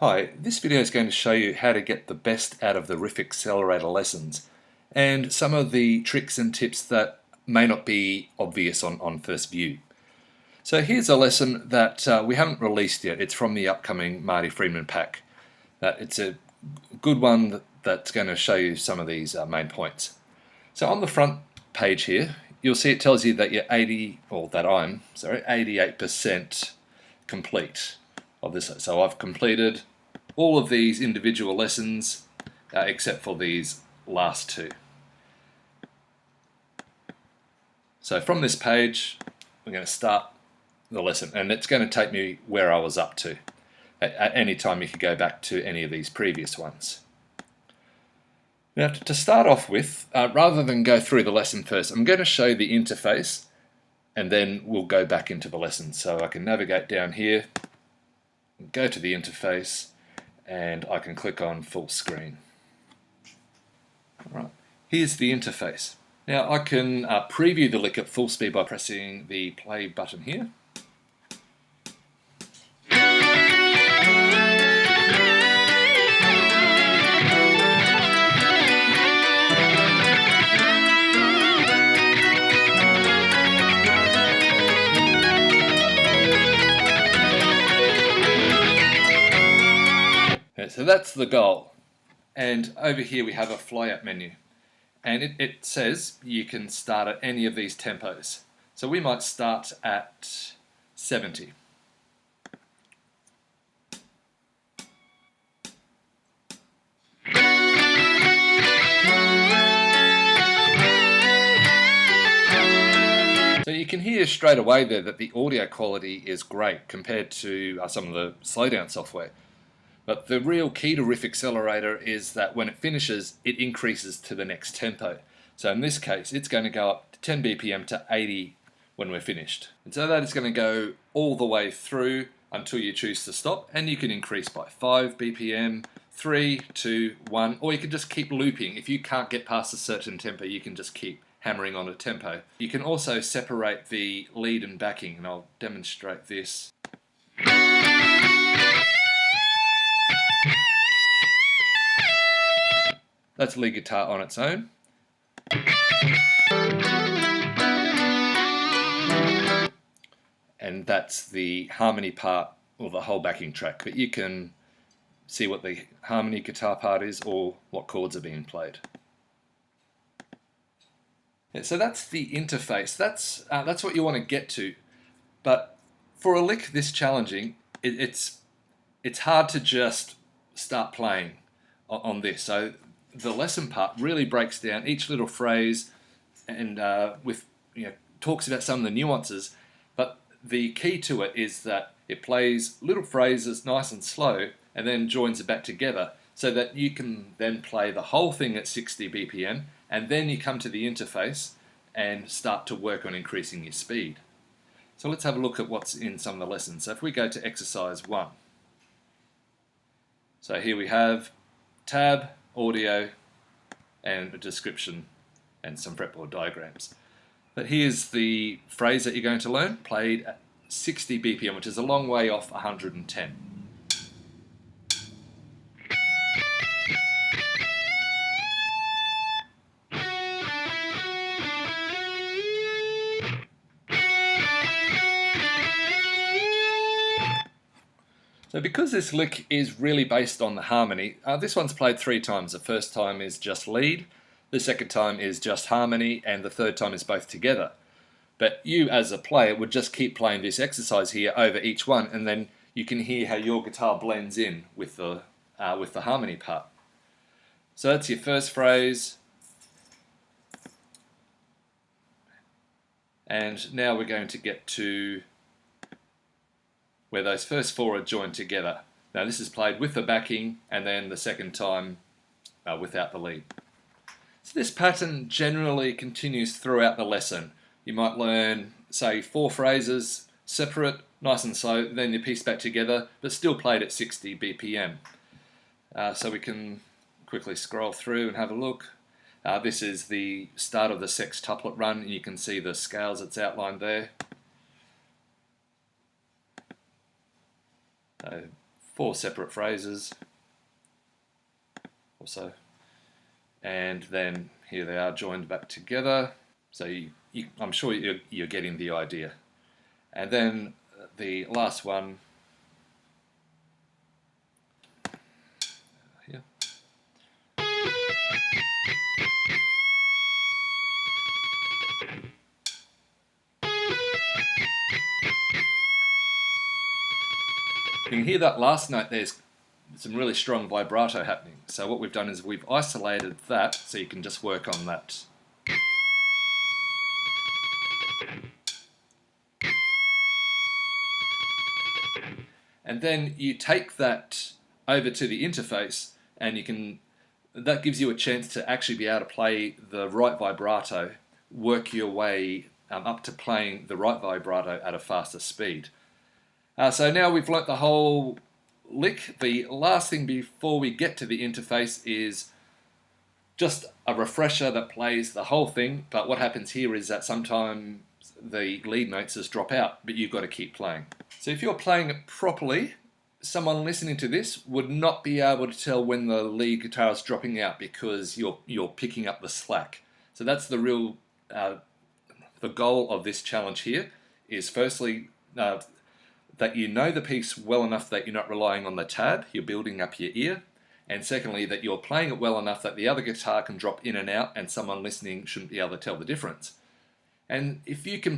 Hi, this video is going to show you how to get the best out of the Riff Axelerator lessons and some of the tricks and tips that may not be obvious on first view. So here's a lesson that we haven't released yet. It's from the upcoming Marty Friedman pack. It's a good one that's going to show you some of these main points. So on the front page here, you'll see it tells you that you're 88% complete of this. So I've completed all of these individual lessons except for these last two. So from this page, we're going to start the lesson, and it's going to take me where I was up to. At any time you could go back to any of these previous ones. Now to start off with, rather than go through the lesson first, I'm going to show the interface and then we'll go back into the lesson. So I can navigate down here, go to the interface, and I can click on full screen. All right, here's the interface. Now I can preview the lick at full speed by pressing the play button here. So that's the goal. And over here we have a flyout menu. And it says you can start at any of these tempos. So we might start at 70. So you can hear straight away there that the audio quality is great compared to some of the slowdown software. But the real key to Riff Axelerator is that when it finishes, it increases to the next tempo. So in this case, it's going to go up to 10 BPM to 80 when we're finished. And so that is going to go all the way through until you choose to stop, and you can increase by 5 BPM, 3, 2, 1, or you can just keep looping. If you can't get past a certain tempo, you can just keep hammering on a tempo. You can also separate the lead and backing, and I'll demonstrate this. That's lead guitar on its own. And that's the harmony part or the whole backing track. But you can see what the harmony guitar part is or what chords are being played. Yeah, so that's the interface. That's what you want to get to. But for a lick this challenging, it's hard to just start playing on this. So the lesson part really breaks down each little phrase and talks about some of the nuances, but the key to it is that it plays little phrases nice and slow and then joins it back together so that you can then play the whole thing at 60 BPM, and then you come to the interface and start to work on increasing your speed. So let's have a look at what's in some of the lessons. So if we go to exercise 1, so here we have tab, audio, and a description and some fretboard diagrams. But here's the phrase that you're going to learn, played at 60 BPM, which is a long way off 110. So because this lick is really based on the harmony, this one's played 3 times. The first time is just lead, the second time is just harmony, and the third time is both together. But you as a player would just keep playing this exercise here over each one, and then you can hear how your guitar blends in with the harmony part. So that's your first phrase. And now we're going to get to where those first 4 are joined together. Now this is played with the backing, and then the second time without the lead. So this pattern generally continues throughout the lesson. You might learn, say, 4 phrases separate, nice and slow, then you piece back together, but still played at 60 BPM. So we can quickly scroll through and have a look. This is the start of the sextuplet run, and you can see the scales that's outlined there. 4 separate phrases or so, and then here they are joined back together. So I'm sure you're getting the idea. And then the last one here. You can hear that last note, there's some really strong vibrato happening. So what we've done is we've isolated that so you can just work on that. And then you take that over to the interface, and that gives you a chance to actually be able to play the right vibrato, work your way up to playing the right vibrato at a faster speed. So now we've learnt the whole lick. The last thing before we get to the interface is just a refresher that plays the whole thing, but what happens here is that sometimes the lead notes just drop out, but you've got to keep playing. So if you're playing it properly, someone listening to this would not be able to tell when the lead guitar is dropping out because you're picking up the slack. So that's the real the goal of this challenge here is firstly that you know the piece well enough that you're not relying on the tab, you're building up your ear, and secondly that you're playing it well enough that the other guitar can drop in and out and someone listening shouldn't be able to tell the difference. And if you can